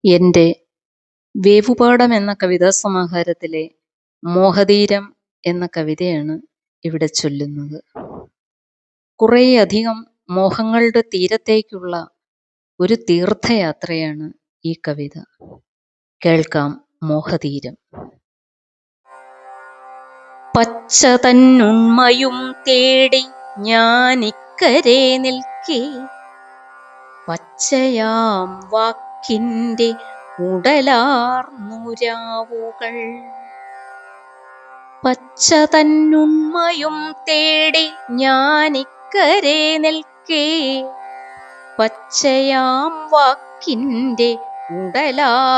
എൻ്റെ വേവുപാടം എന്ന കവിതാസമാഹാരത്തിലെ മോഹതീരം എന്ന കവിതയാണ് ഇവിടെ ചൊല്ലുന്നത്. കുറേയധികം മോഹങ്ങളുടെ തീരത്തേക്കുള്ള ഒരു തീർത്ഥയാത്രയാണ് ഈ കവിത. കേൾക്കാം മോഹതീരം. പച്ച തന്നുണ്മയും തേടി ഞാനിക്കരെ നിൽക്കേ, പച്ചയാം വാക്കിൻ്റെ ഉടലാർന്നുരാവുകൾ. പച്ച തന്നുണ്മയും തേടി ഞാനിക്കരെ നിൽക്കേ, പച്ചയാം വാക്കിൻ്റെ ഉടലാർന്നുരാവുകൾ.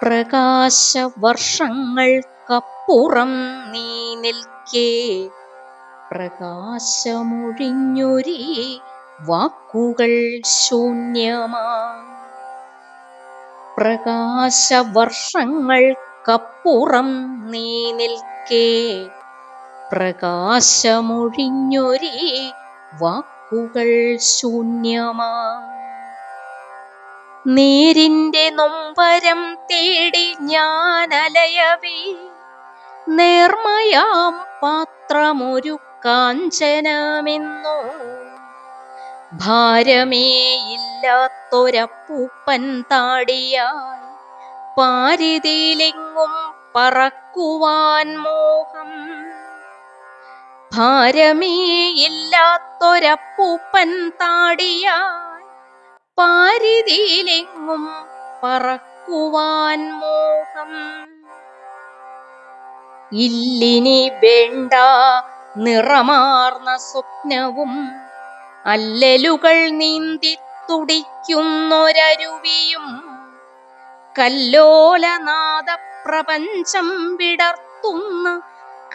പ്രകാശവർഷങ്ങൾക്കപ്പുറം നീ നിൽക്കേ, പ്രകാശമൊഴിഞ്ഞൊരീ വാക്കുകൾ ശൂന്യമാ. പ്രകാശവർഷങ്ങൾക്കപ്പുറം നീ നിൽക്കേ, പ്രകാശമൊഴിഞ്ഞൊരീ വാക്കുകൾ ശൂന്യമാ. നേരിൻ്റെ നൊമ്പരം തേടി ഞാനലയവേ, നേർമയാം പാത്രമൊരു കാഞ്ചനമെന്നോ. ഭാരമേയില്ലാത്തൊരപ്പൂപ്പൻ താടിയായി പാരിതിയിലെങ്ങും പറക്കുവാൻ മോഹം. ഭാരമേയില്ലാത്തൊരപ്പൂപ്പൻ താടിയായി പാരിതിയിലെങ്ങും പറക്കുവാൻ മോഹം. ഇല്ലിനി വേണ്ട നിറമാർന്ന സ്വപ്നവും, അല്ലലുകൾ നീന്തി തുടിക്കുന്നൊരരുവിയും, കല്ലോലനാദ പ്രപഞ്ചം വിടർത്തുന്ന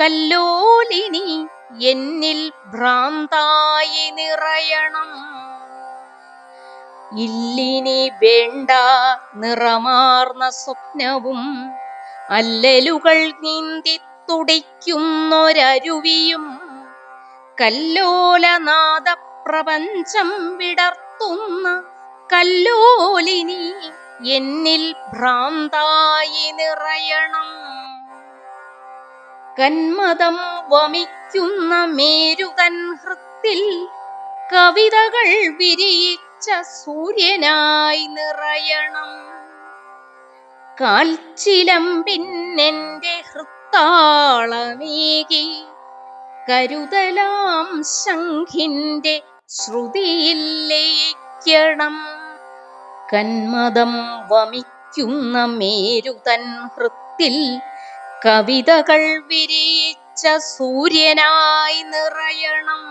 കല്ലോലിനി എന്നിൽ ഭ്രാന്തായി നിറയണം. ഇല്ലിനി വേണ്ട നിറമാർന്ന സ്വപ്നവും, അല്ലലുകൾ നീന്തി തുടിക്കുന്നൊരരുവിയും, കല്ലോലനാദ പ്രപഞ്ചം വിടർത്തുന്ന കല്ലോലിനി എന്നിൽ ഭ്രാന്തായി നിറയണം. കന്മദം വമിക്കുന്ന മേരുതൻ ഹൃത്തിൽ കവിതകൾ വിരിയിച്ച സൂര്യനായി നിറയണം. കാൽച്ചിലമ്പിന്നെൻ്റെ ഹൃത്താളമേകി കരുതലാം ശംഖിൻ്റെ ശ്രുതിയിൽ ലയിക്കണം. കന്മദം വമിക്കുന്ന മേരുതൻ ഹൃത്തിൽ കവിതകൾ വിരിയിച്ച സൂര്യനായി നിറയണം.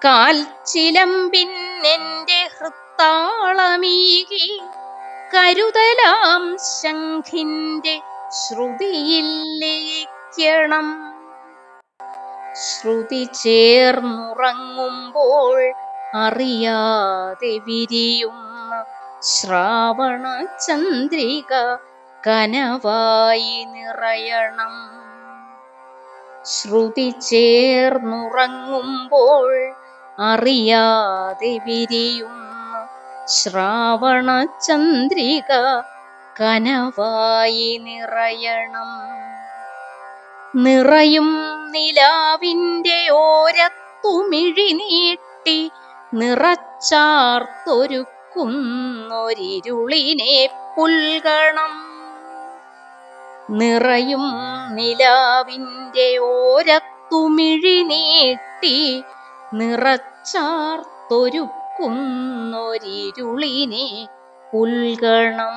കാൽച്ചിലമ്പിന്നെൻ്റെ ഹൃത്താളമീകി കരുതലാം ശംഖിൻ്റെ ശ്രുതിയിൽ ലയിക്കണം. ശ്രുതി ചേർന്നുറങ്ങുമ്പോൾ അറിയാതെ വിരിയുന്ന ശ്രാവണ ചന്ദ്രിക കനവായി നിറയണം. ശ്രുതി ചേർന്നുറങ്ങുമ്പോൾ അറിയാതെ വിരിയുന്ന ശ്രാവണ ചന്ദ്രിക കനവായി നിറയണം. നിറയും നിലാവിൻ്റെ ഓരത്തുമിഴി നീട്ടി നിറച്ചാർത്തൊരുക്കുന്നൊരിരുളിനെ പുൽകണം. നിറയും നിലാവിൻ്റെ ഓരത്തുമിഴി നീട്ടി നിറച്ചാർത്തൊരുക്കുന്നൊരിരുളിനെ പുൽകണം.